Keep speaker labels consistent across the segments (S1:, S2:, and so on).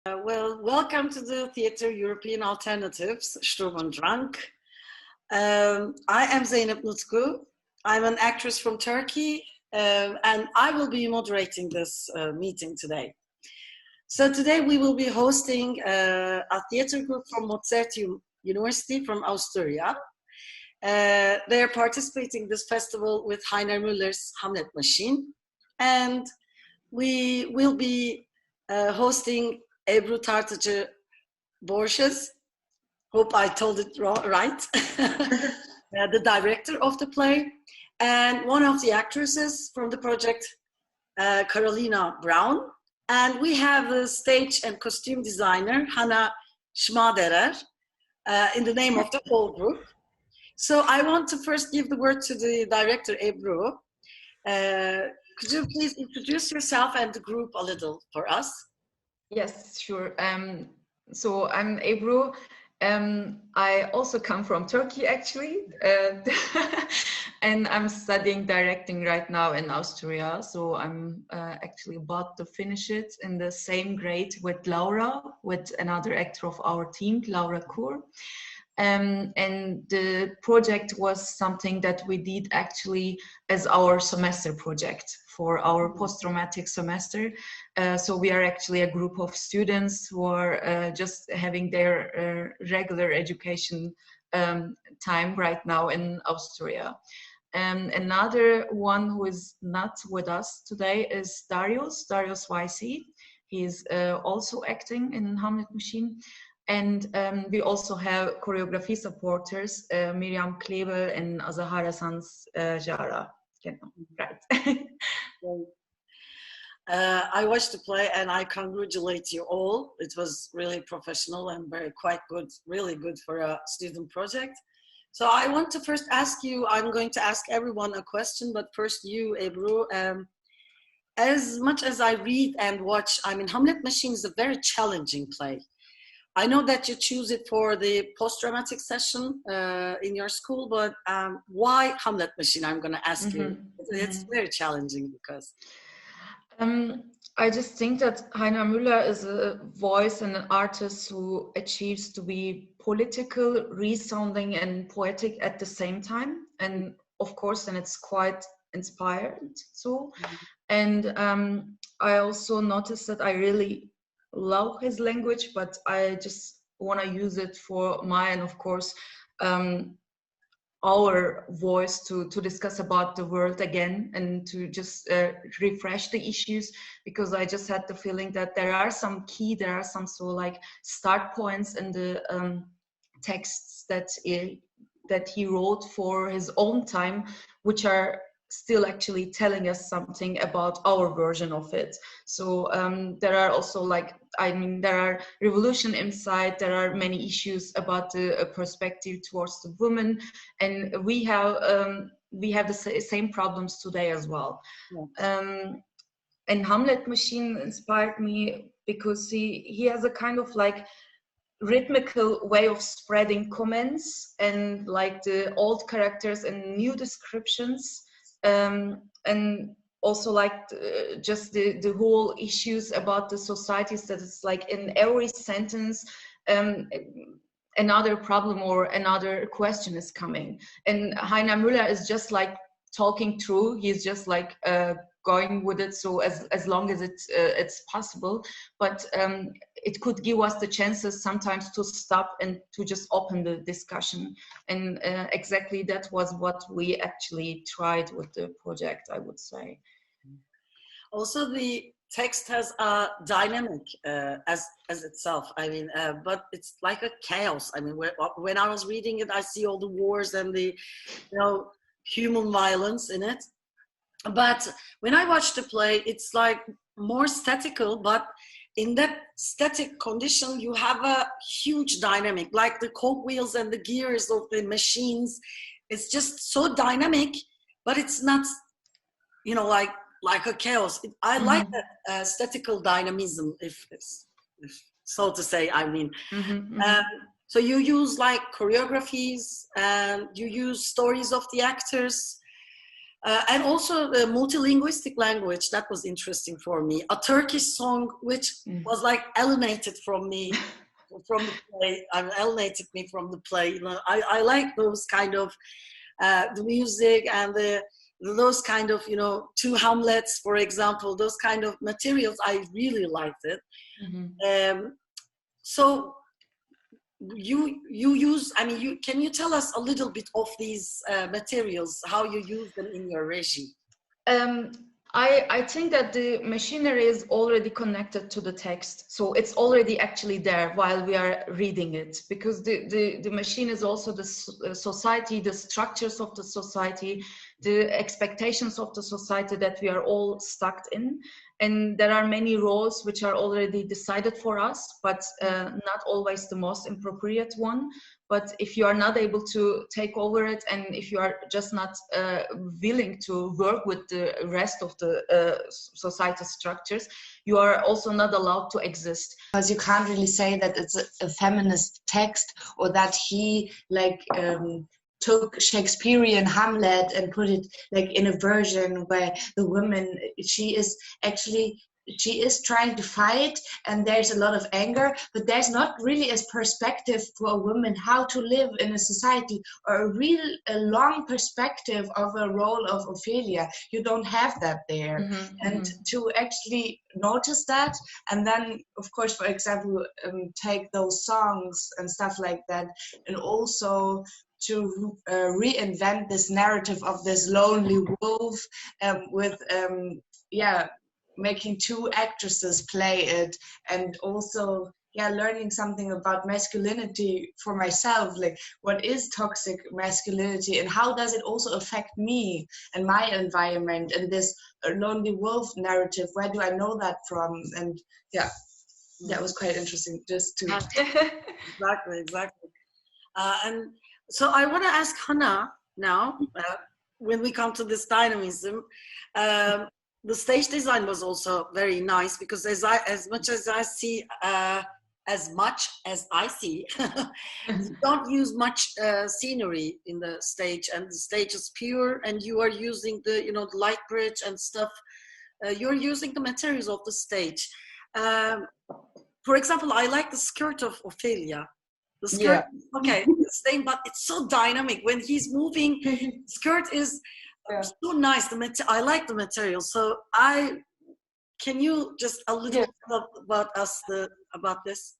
S1: Welcome to the Theatre European Alternatives, Sturm und Drang. I am Zeynep Nutku. I'm an actress from Turkey, and I will be moderating this meeting today. So today we will be hosting a theatre group from Mozarteum University from Austria. They are participating in this festival with Heiner Muller's HAMLETMASCHINE, and we will be hosting Ebru Tartici Borchers. Hope I told it right. The director of the play, and one of the actresses from the project, Carolina Braun. And we have a stage and costume designer, Hanna Schmaderer, in the name of the whole group. So I want to first give the word to the director, Ebru. Could you please introduce yourself and the group a little for us?
S2: Yes, sure. So I'm Ebru. I also come from Turkey, actually, and I'm studying directing right now in Austria. So I'm actually about to finish it in the same grade with Laura, with another actor of our team, Kuhr. And the project was something that we did actually as our semester project for our post-traumatic semester. So we are actually a group of students who are just having their regular education time right now in Austria. Another one who is not with us today is Darios Vaysi. He is also acting in HAMLETMASCHINE. And we also have choreography supporters, Mirjam, Klebel, and Azahara, Sanz, right.
S1: I watched the play and I congratulate you all. It was really professional and quite good, really good for a student project. So I want to first ask you, I'm going to ask everyone a question, but first you, Ebru. As much as I read and watch, I mean, HAMLETMASCHINE is a very challenging play. I know that you choose it for the post-dramatic session in your school, but why HAMLETMASCHINE? I'm going to ask you. It's very challenging because...
S2: I just think that Heiner Muller is a voice and an artist who achieves to be political, resounding, and poetic at the same time. And of course, and it's quite inspired. So, and I also noticed that I really love his language, but I just want to use it for mine, of course, our voice to discuss about the world again and to just refresh the issues, because I just had the feeling that there are some sort of like start points in the texts that he wrote for his own time, which are still actually telling us something about our version of it. So there are also there are revolution inside, there are many issues about the perspective towards the woman, and we have the same problems today as well. Yeah. And HAMLETMASCHINE inspired me because he has a kind of like rhythmical way of spreading comments and like the old characters and new descriptions. And also like just the whole issues about the societies, that it's like in every sentence another problem or another question is coming, and Heiner Muller is just like talking through, he's just like going with it, so as long as it's possible, but it could give us the chances sometimes to stop and to just open the discussion, and exactly that was what we actually tried with the project, I would say.
S1: Also, the text has a dynamic as itself. I mean, but it's like a chaos. I mean, when I was reading it, I see all the wars and the, human violence in it. But when I watch the play, it's like more statical, but in that static condition, you have a huge dynamic, like the cogwheels and the gears of the machines. It's just so dynamic, but it's not, like a chaos. I like that statical dynamism, if so to say, I mean. So you use like choreographies and you use stories of the actors. And also the multilinguistic language, that was interesting for me. A Turkish song which was like alienated from me, from the play. Alienated me from the play. You know, I like those kind of the music and those kind of, you know, two Hamlets, for example, those kind of materials. I really liked it. So you use, I mean, can you tell us a little bit of these materials, how you use them in your regie?
S2: I think that the machinery is already connected to the text, so it's already actually there while we are reading it, because the machine is also the society, the structures of the society, the expectations of the society that we are all stuck in. And there are many roles which are already decided for us, but not always the most appropriate one. But if you are not able to take over it, and if you are just not willing to work with the rest of the society structures, you are also not allowed to exist.
S3: Because you can't really say that it's a feminist text, or that he like took Shakespearean Hamlet and put it like in a version where the woman, she is trying to fight, and there's a lot of anger, but there's not really a perspective for a woman how to live in a society, or a long perspective of a role of Ophelia. You don't have that there. And to actually notice that, and then of course, for example, take those songs and stuff like that, and also to reinvent this narrative of this lonely wolf with making two actresses play it, and also learning something about masculinity for myself, like what is toxic masculinity and how does it also affect me and my environment, and this lonely wolf narrative, where do I know that from? And that was quite interesting just to
S1: exactly. And so I want to ask Hanna now, when we come to this dynamism, the stage design was also very nice, because as much as I see, you don't use much scenery in the stage, and the stage is pure, and you are using the, you know, the light bridge and stuff. You're using the materials of the stage. For example, I like the skirt of Ophelia. The skirt, okay, the same, but it's so dynamic when he's moving. Skirt is so nice. I like the material. So can you just a little bit about this?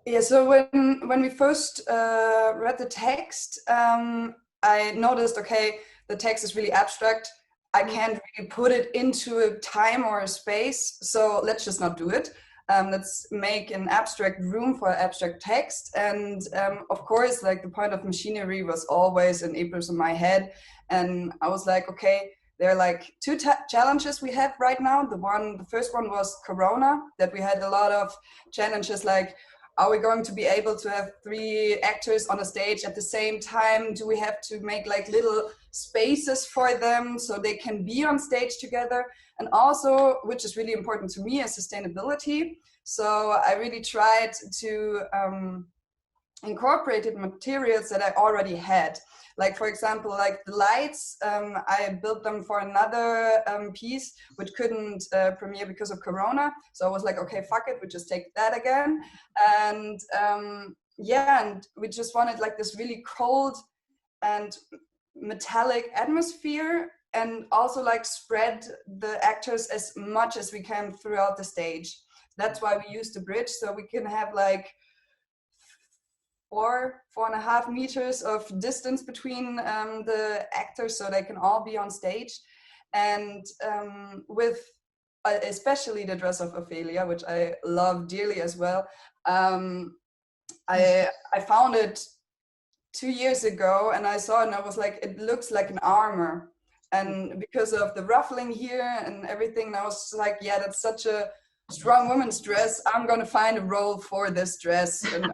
S4: Yeah. So when we first read the text, I noticed, okay, the text is really abstract. I can't really put it into a time or a space. So let's just not do it. Let's make an abstract room for abstract text. And of course, like the point of machinery was always in Ebru's in my head. And I was like, okay, there are like two challenges we have right now. The first one was Corona, that we had a lot of challenges, like, are we going to be able to have 3 actors on a stage at the same time? Do we have to make like little spaces for them so they can be on stage together? And also, which is really important to me, is sustainability. So I really tried to incorporate materials that I already had. Like, for example, like the lights, I built them for another piece which couldn't premiere because of Corona. So I was like, okay, fuck it, we just take that again. And and we just wanted like this really cold and metallic atmosphere, and also like spread the actors as much as we can throughout the stage. That's why we use the bridge, so we can have like 4.5 meters of distance between the actors, so they can all be on stage. And with especially the dress of Ophelia, which I love dearly as well, I found it 2 years ago, and I saw it and I was like, it looks like an armor. And because of the ruffling here and everything, I was like, yeah, that's such a strong woman's dress. I'm gonna find a role for this dress, and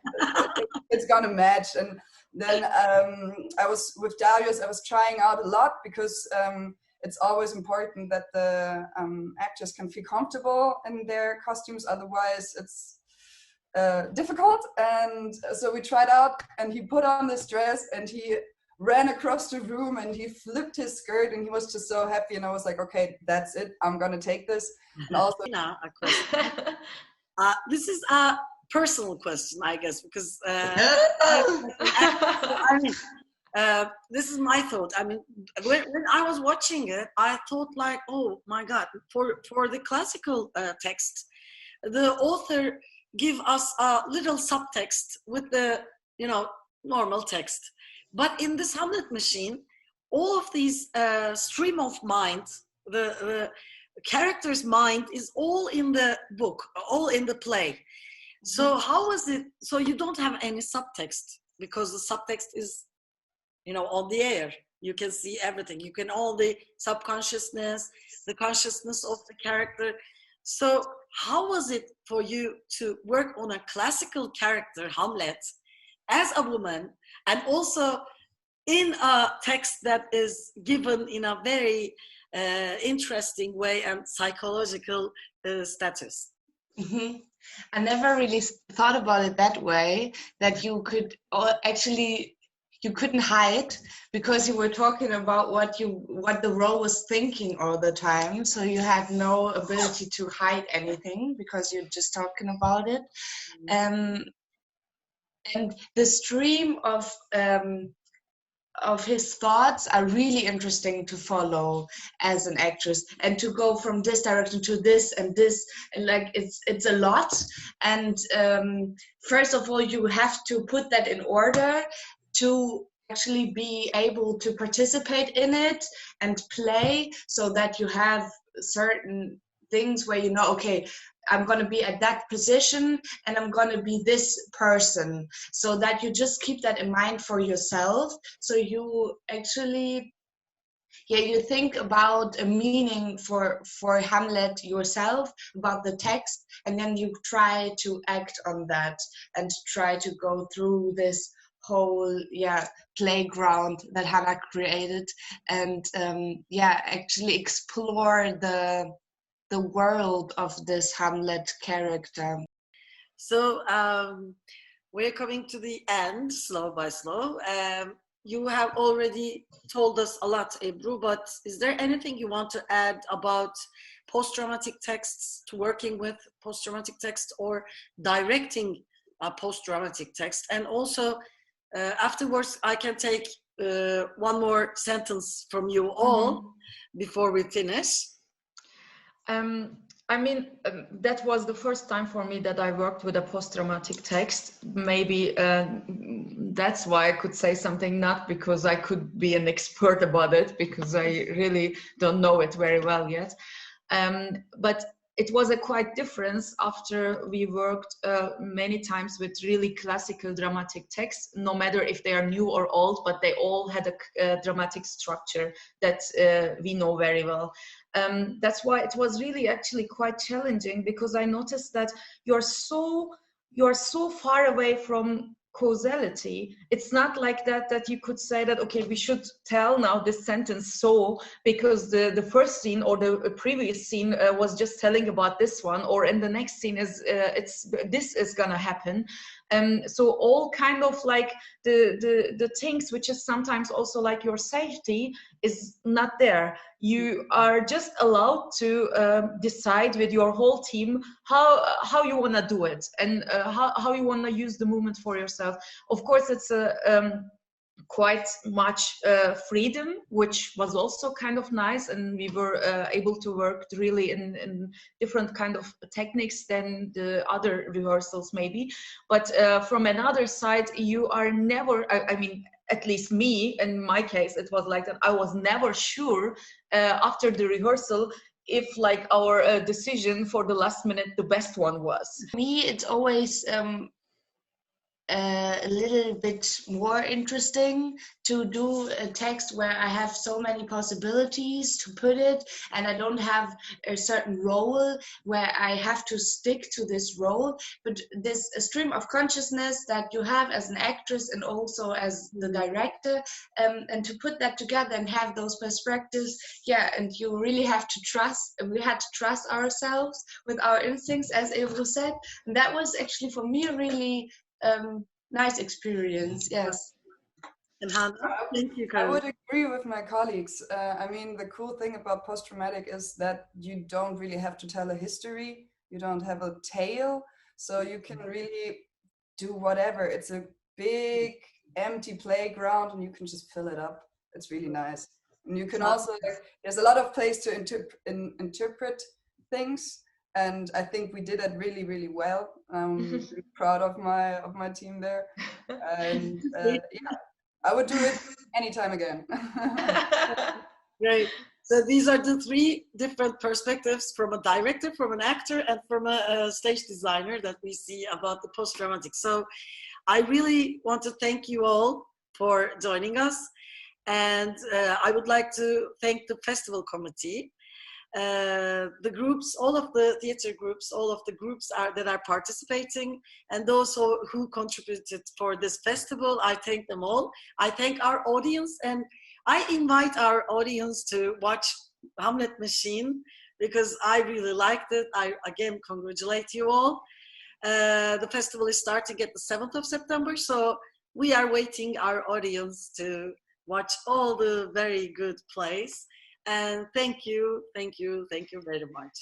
S4: it's gonna match. And then I was with Darios, I was trying out a lot, because it's always important that the actors can feel comfortable in their costumes, otherwise it's difficult. And so we tried out, and he put on this dress, and he ran across the room and he flipped his skirt and he was just so happy. And I was like, okay, that's it. I'm going to take this. And also,
S1: a question. This is a personal question, I guess, because I mean, this is my thought. I mean, when I was watching it, I thought like, oh my God, for the classical text, the author give us a little subtext with the, normal text. But in this Hamlet machine, all of these stream of mind, the character's mind is all in the book, all in the play. So how was it? So you don't have any subtext because the subtext is, on the air. You can see everything. You can all the subconsciousness, the consciousness of the character. So how was it for you to work on a classical character, Hamlet, as a woman, and also in a text that is given in a very interesting way and psychological status?
S3: Mm-hmm. I never really thought about it that way, that you could actually, you couldn't hide because you were talking about what the role was thinking all the time. So you had no ability to hide anything because you're just talking about it. And the stream of his thoughts are really interesting to follow as an actress, and to go from this direction to this and this, and like it's a lot. And first of all, you have to put that in order to actually be able to participate in it and play, so that you have certain things where okay, I'm going to be at that position and I'm going to be this person, so that you just keep that in mind for yourself. So you actually, you think about a meaning for Hamlet yourself, about the text, and then you try to act on that and try to go through this whole playground that Hanna created, and actually explore the world of this Hamlet character.
S1: So we're coming to the end, slow by slow. You have already told us a lot, Ebru, but is there anything you want to add about post-dramatic texts, to working with post-dramatic text or directing a post-dramatic text? And also, afterwards, I can take one more sentence from you all before we finish.
S2: I mean, that was the first time for me that I worked with a post-dramatic text. Maybe that's why I could say something, not because I could be an expert about it, because I really don't know it very well yet. But it was a quite difference after we worked many times with really classical dramatic texts, no matter if they are new or old, but they all had a dramatic structure that we know very well. That's why it was really actually quite challenging, because I noticed that you're so far away from causality. It's not like that you could say that, okay, we should tell now this sentence so because the first scene or the previous scene was just telling about this one, or in the next scene is this is gonna happen. So all kind of like the things which is sometimes also like your safety is not there. You are just allowed to decide with your whole team how you want to do it, and how you want to use the movement for yourself. Of course, it's a quite much freedom, which was also kind of nice, and we were able to work really in different kind of techniques than the other rehearsals maybe. But from another side, you are never, I mean, at least me, in my case, it was like that. I was never sure after the rehearsal if like our decision for the last minute, the best one was.
S3: For me, it's always a little bit more interesting to do a text where I have so many possibilities to put it, and I don't have a certain role where I have to stick to this role, but this stream of consciousness that you have as an actress and also as the director, and to put that together and have those perspectives, and you really have to trust, we had to trust ourselves with our instincts, as Ebru said, and that was actually for me a really nice experience. Yes.
S1: And Hanna, thank you,
S4: I
S1: Karen.
S4: would agree with my colleagues. I mean, the cool thing about post-traumatic is that you don't really have to tell a history. You don't have a tale. So you can really do whatever. It's a big empty playground and you can just fill it up. It's really nice. And you can also, like, there's a lot of place to interpret things. And I think we did it really, really well. I'm really proud of my team there. And yeah, I would do it anytime again.
S1: Great. So these are the three different perspectives from a director, from an actor, and from a stage designer that we see about the post-traumatic. So I really want to thank you all for joining us. And I would like to thank the festival committee, the groups, all of the theater groups, all of the groups that are participating, and those who contributed for this festival. I thank them all. I thank our audience, and I invite our audience to watch Hamlet Machine because I really liked it. I again congratulate you all. The festival is starting at the 7th of September, so we are waiting our audience to watch all the very good plays. And thank you very much.